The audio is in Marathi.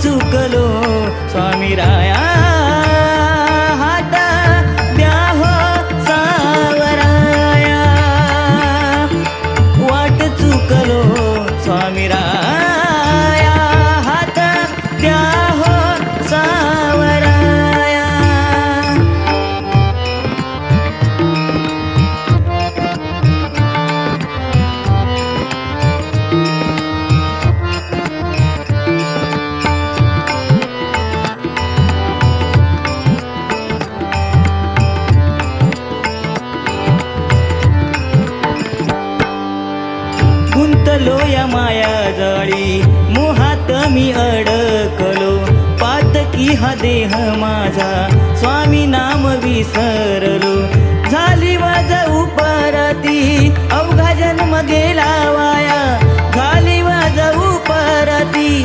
चुकलो स्वामी राया हात द्या हो सावराया वाट चुकलो स्वामी राया हात द्या हो सावराया गुंतलो या माया जाळी मोहात मी अडकलो पातकी हा देह माझा स्वामी नाम विसरलो झाली वाज उपरती अवघा जन्म गेला वाया